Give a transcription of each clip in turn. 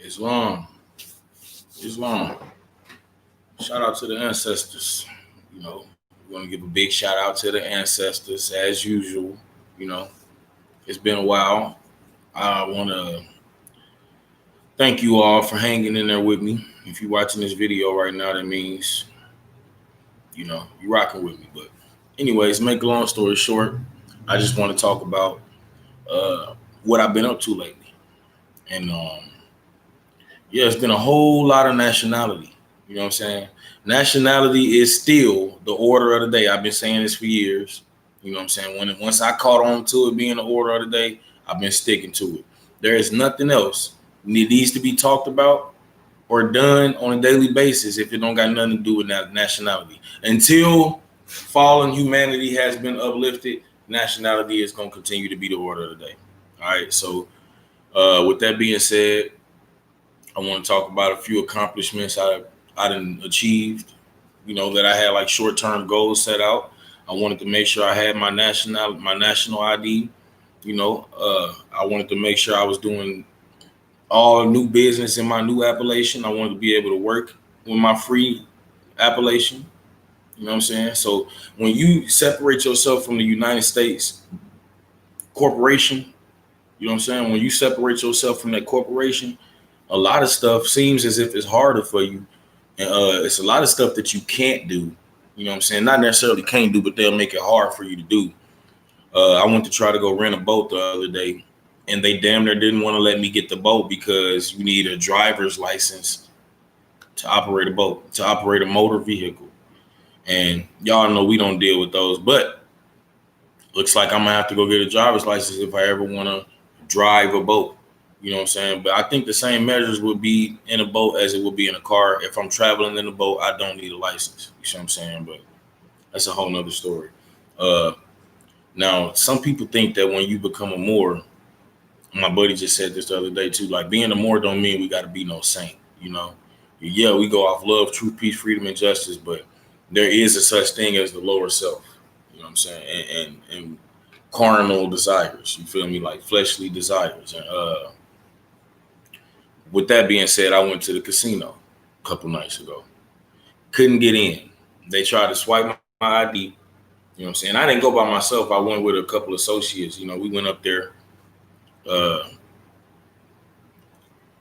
Islam. Islam. Shout out to the ancestors. You know, we're gonna give a big shout out to the ancestors as usual. You know, it's been a while. I wanna thank you all for hanging in there with me. If you're watching this video right now, that means you're rocking with me. But anyways, make a long story short, I just want to talk about what I've been up to lately. And yeah, it's been a whole lot of nationality. You know what I'm saying? Nationality is still the order of the day. I've been saying this for years. You know what I'm saying? Once I caught on to it being the order of the day, I've been sticking to it. There is nothing else that needs to be talked about or done on a daily basis if it don't got nothing to do with nationality. Until fallen humanity has been uplifted, nationality is going to continue to be the order of the day. All right. So with that being said, I want to talk about a few accomplishments I done achieved. You know, that I had like short term goals set out. I wanted to make sure I had my national ID. I wanted to make sure I was doing all new business in my new appellation. I wanted to be able to work with my free appellation. You know what I'm saying? So when you separate yourself from the United States corporation, you know what I'm saying? When you separate yourself from that corporation, a lot of stuff seems as if it's harder for you. And it's a lot of stuff that you can't do. You know what I'm saying? Not necessarily can't do, but they'll make it hard for you to do. I went to try to go rent a boat the other day, and they damn near didn't want to let me get the boat because you need a driver's license to operate a boat, to operate a motor vehicle. And y'all know we don't deal with those, but looks like I'm gonna have to go get a driver's license if I ever want to drive a boat. You know what I'm saying? But I think the same measures would be in a boat as it would be in a car. If I'm traveling in a boat, I don't need a license. You see what I'm saying? But that's a whole nother story. Now, some people think that when you become a Moor, my buddy just said this the other day too, like being a Moor don't mean we got to be no saint. Yeah, we go off love, truth, peace, freedom, and justice, but there is a such thing as the lower self. You know what I'm saying? And carnal desires. You feel me? Like fleshly desires. And with that being said, I went to the casino a couple nights ago. Couldn't get in. They tried to swipe my ID. You know what I'm saying? I didn't go by myself. I went with a couple associates. We went up there.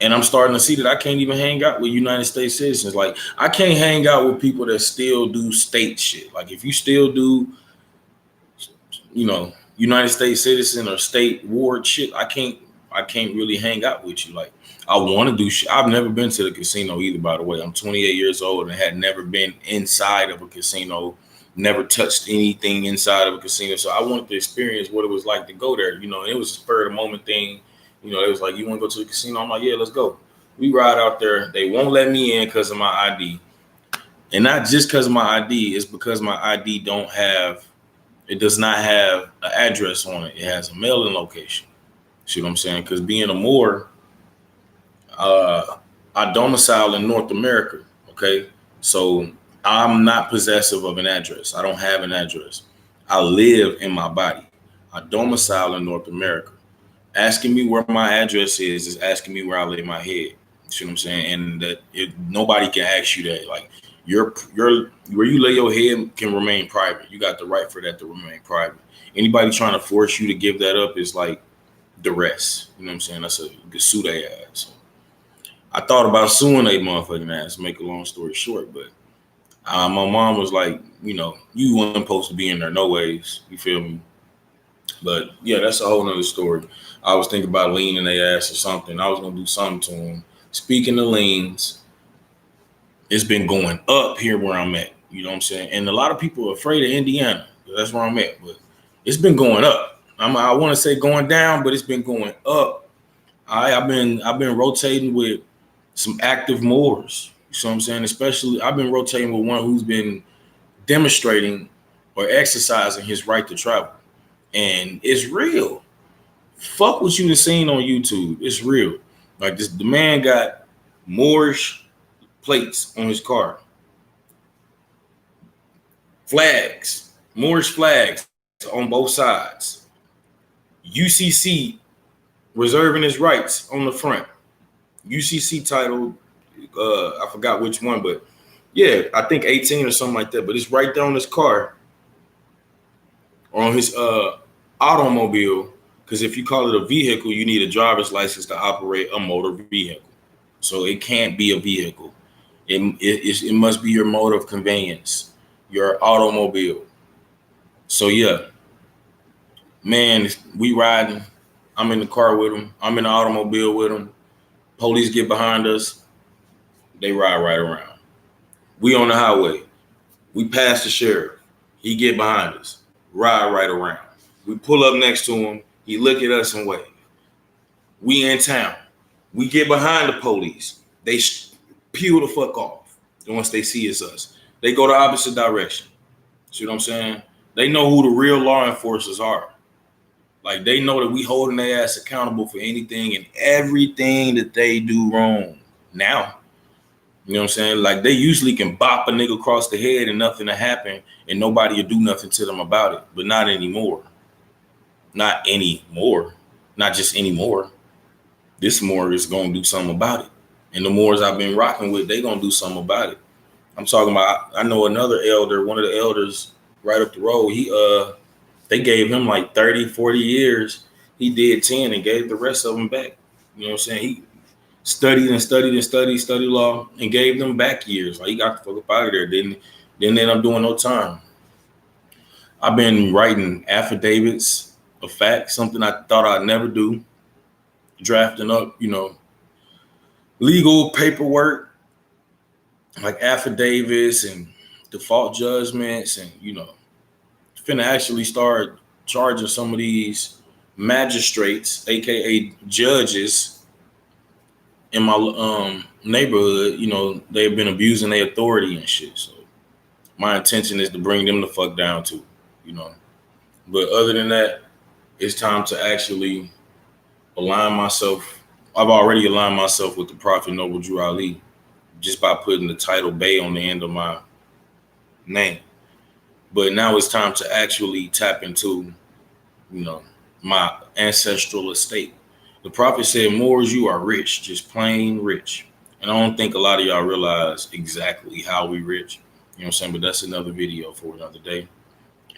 And I'm starting to see that I can't even hang out with United States citizens. Like, I can't hang out with people that still do state shit. Like, if you still do, United States citizen or state ward shit, I can't really hang out with you. Like, I want to do shit. I've never been to the casino either, by the way. I'm 28 years old and had never been inside of a casino, never touched anything inside of a casino. So I wanted to experience what it was like to go there. And it was a spur of the moment thing. It was like, you want to go to the casino? I'm like, yeah, let's go. We ride out there. They won't let me in because of my ID. And not just because of my ID. It's because my ID does not have an address on it. It has a mailing location. See what I'm saying? Because being a Moor, I domicile in North America. Okay. So I'm not possessive of an address. I don't have an address. I live in my body. I domicile in North America. Asking me where my address is asking me where I lay my head. See what I'm saying? And that nobody can ask you that. Like your where you lay your head can remain private. You got the right for that to remain private. Anybody trying to force you to give that up is like duress. You know what I'm saying? That's a good sue they ass. So I thought about suing a motherfucking ass. Make a long story short, but my mom was like, you weren't supposed to be in there no ways. You feel me? But yeah, that's a whole nother story. I was thinking about leaning their ass or something. I was gonna do something to them. Speaking of leans, it's been going up here where I'm at. You know what I'm saying? And a lot of people are afraid of Indiana. That's where I'm at. But it's been going up. I want to say going down, but it's been going up. I've been rotating with some active Moors. You know what I'm saying? Especially, I've been rotating with one who's been demonstrating or exercising his right to travel. And it's real. Fuck what you done seen on YouTube. It's real. Like the man got Moorish plates on his car. Flags. Moorish flags on both sides. UCC reserving his rights on the front. UCC title. I forgot which one, but yeah, I think 18 or something like that. But it's right there on his car or on his automobile. Because if you call it a vehicle, you need a driver's license to operate a motor vehicle. So it can't be a vehicle. It must be your mode of conveyance, your automobile. So yeah, man, we riding. I'm in the car with him. I'm in the automobile with him. Police get behind us. They ride right around. We on the highway. We pass the sheriff. He get behind us. Ride right around. We pull up next to him. He look at us and wave. We in town. We get behind the police. They peel the fuck off. And once they see it's us, they go the opposite direction. See what I'm saying? They know who the real law enforcers are. Like they know that we holding their ass accountable for anything and everything that they do wrong. Now, you know what I'm saying? Like they usually can bop a nigga across the head and nothing will happen and nobody will do nothing to them about it. But not anymore. Not anymore. Not just anymore. This Moor is gonna do something about it. And the Moors I've been rocking with, they gonna do something about it. I'm talking about, I know another elder, one of the elders right up the road, they gave him like 30, 40 years. He did 10 and gave the rest of them back. You know what I'm saying? He studied and studied and studied law and gave them back years. Like he got the fuck up out of there. Didn't end up doing no time. I've been writing affidavits of facts, something I thought I'd never do. Drafting up, legal paperwork like affidavits and default judgments and, finna actually start charging some of these magistrates, aka judges, in my neighborhood. They've been abusing their authority and shit. So my intention is to bring them the fuck down too, But other than that, it's time to actually align myself. I've already aligned myself with the Prophet Noble Drew Ali just by putting the title Bey on the end of my name. But now it's time to actually tap into, my ancestral estate. The Prophet said, Moors, you are rich, just plain rich. And I don't think a lot of y'all realize exactly how we rich. You know what I'm saying? But that's another video for another day.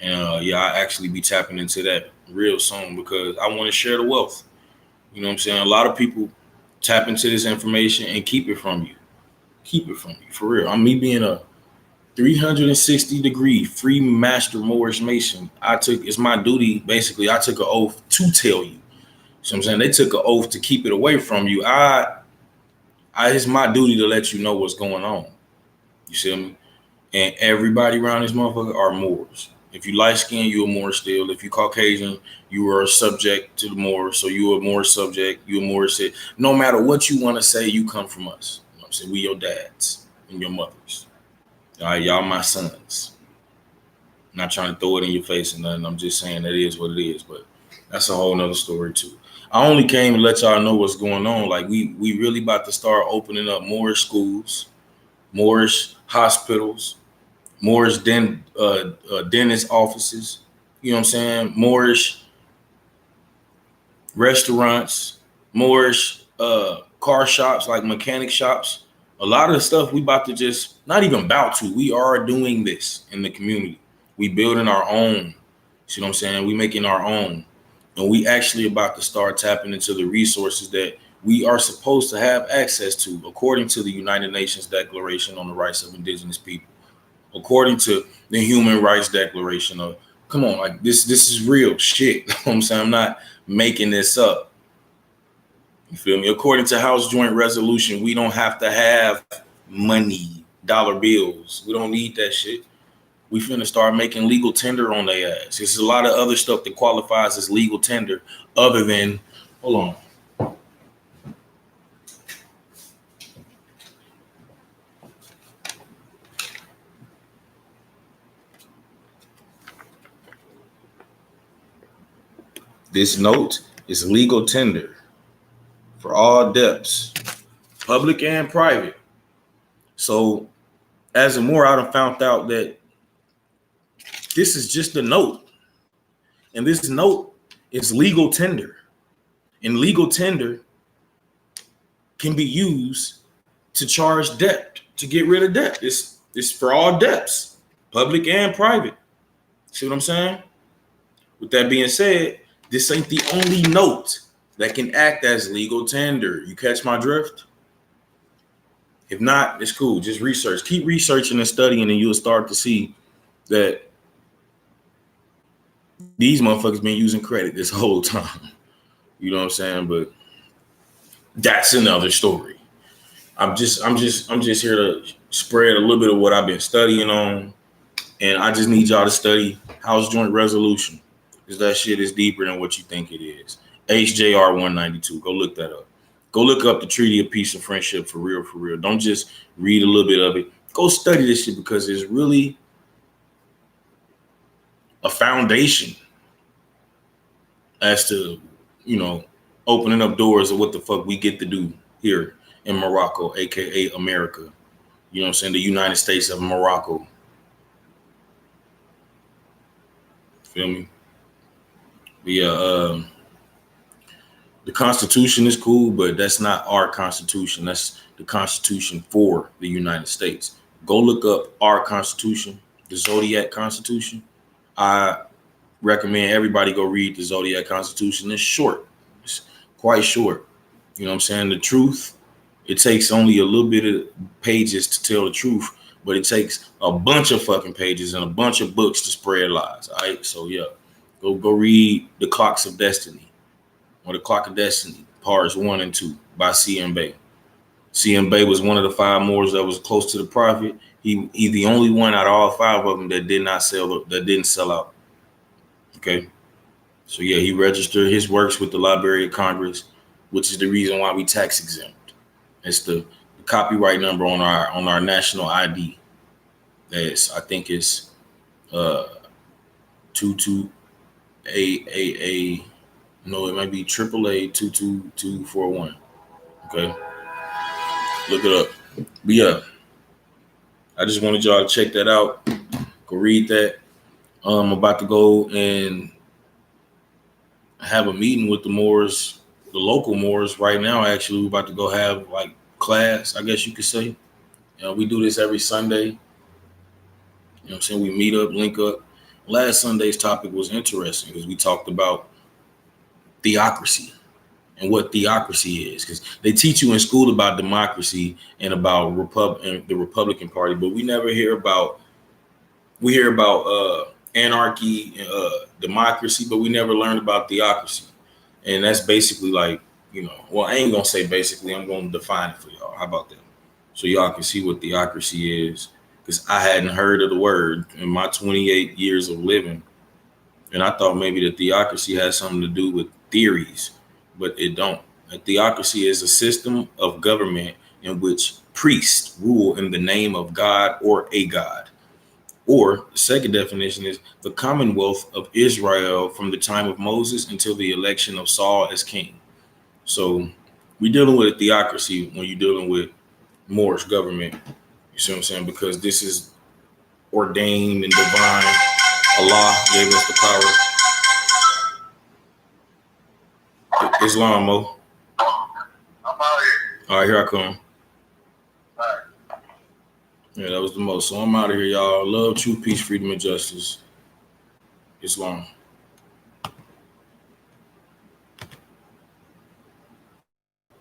And I actually be tapping into that real soon because I want to share the wealth. You know what I'm saying? A lot of people tap into this information and keep it from you. Keep it from you, for real. I'm me being a 360-degree free master Moorish Mason. It's my duty, basically, I took an oath to tell you. So I'm saying they took an oath to keep it away from you. It's my duty to let you know what's going on. You see me? And everybody around this motherfucker are Moors. If you light skin, you a Moor still. If you Caucasian, you are subject to the Moor. So you a Moor subject, you a Moor sit. No matter what you want to say, you come from us. You know what I'm saying? We your dads and your mothers. All right, y'all my sons. I'm not trying to throw it in your face or nothing. I'm just saying that is what it is. But that's a whole nother story too. I only came to let y'all know what's going on. Like we really about to start opening up Moorish schools, Moorish hospitals, Moorish dentist offices. You know what I'm saying? Moorish restaurants, Moorish car shops, like mechanic shops. A lot of the stuff we about to not even about to, we are doing this in the community. We building our own. See what I'm saying? We making our own. And we actually about to start tapping into the resources that we are supposed to have access to, according to the United Nations Declaration on the Rights of Indigenous People, according to the Human Rights Declaration. Come on, like this is real shit. You know what I'm saying? I'm not making this up. You feel me? According to House Joint Resolution, we don't have to have money, dollar bills. We don't need that shit. We finna start making legal tender on their ass. There's a lot of other stuff that qualifies as legal tender other than, hold on. This note is legal tender for all debts, public and private. So as a Moor, I done found out that this is just a note. And this note is legal tender. And legal tender can be used to charge debt, to get rid of debt. It's for all debts, public and private. See what I'm saying? With that being said, this ain't the only note that can act as legal tender. You catch my drift? If not, it's cool. Just research. Keep researching and studying, and you'll start to see that these motherfuckers been using credit this whole time. You know what I'm saying? But that's another story. I'm just here to spread a little bit of what I've been studying on, and I just need y'all to study House Joint Resolution, because that shit is deeper than what you think it is. HJR 192. Go look that up. Go look up the Treaty of Peace and Friendship for real, for real. Don't just read a little bit of it. Go study this shit, because it's really a foundation as to, you know, opening up doors of what the fuck we get to do here in Morocco, aka America. You know what I'm saying? The United States of Morocco. Feel me? But yeah, the Constitution is cool, but that's not our Constitution. That's the Constitution for the United States. Go look up our Constitution, the Zodiac Constitution. I recommend everybody go read the Zodiac Constitution. It's short. It's quite short. You know what I'm saying? The truth, it takes only a little bit of pages to tell the truth, but it takes a bunch of fucking pages and a bunch of books to spread lies. All right. So yeah, go read The Clocks of Destiny, or The Clock of Destiny, parts 1 and 2 by C.M. Bay. C.M. Bay was one of the 5 Moors that was close to the Prophet. He the only one out of all 5 of them that didn't sell out. Okay. So yeah, he registered his works with the Library of Congress, which is the reason why we tax exempt. It's the copyright number on our national ID. I think it's 22AAA. No, it might be AAA 22241. Okay. Look it up. But yeah, I just wanted y'all to check that out. Go read that. I'm about to go and have a meeting with the Moors, the local Moors right now. Actually, we're about to go have like class, I guess you could say. We do this every Sunday. You know what I'm saying? We meet up, link up. Last Sunday's topic was interesting because we talked about theocracy and what theocracy is, because they teach you in school about democracy and about the Republican Party, but we never hear about. We hear about anarchy, democracy, but we never learned about theocracy. And that's basically like, you know, well, I ain't gonna say basically, I'm gonna define it for y'all. How about that? So y'all can see what theocracy is, because I hadn't heard of the word in my 28 years of living. And I thought maybe the theocracy has something to do with theories, but it don't. A theocracy is a system of government in which priests rule in the name of God or a god. Or the second definition is the Commonwealth of Israel from the time of Moses until the election of Saul as king. So we're dealing with a theocracy when you're dealing with Moorish government. You see what I'm saying? Because this is ordained and divine. Allah gave us the power. Islam, Mo. I'm out here. All right, here I come. All right. Yeah, that was the most. So I'm out of here, y'all. Love, truth, peace, freedom, and justice. Islam.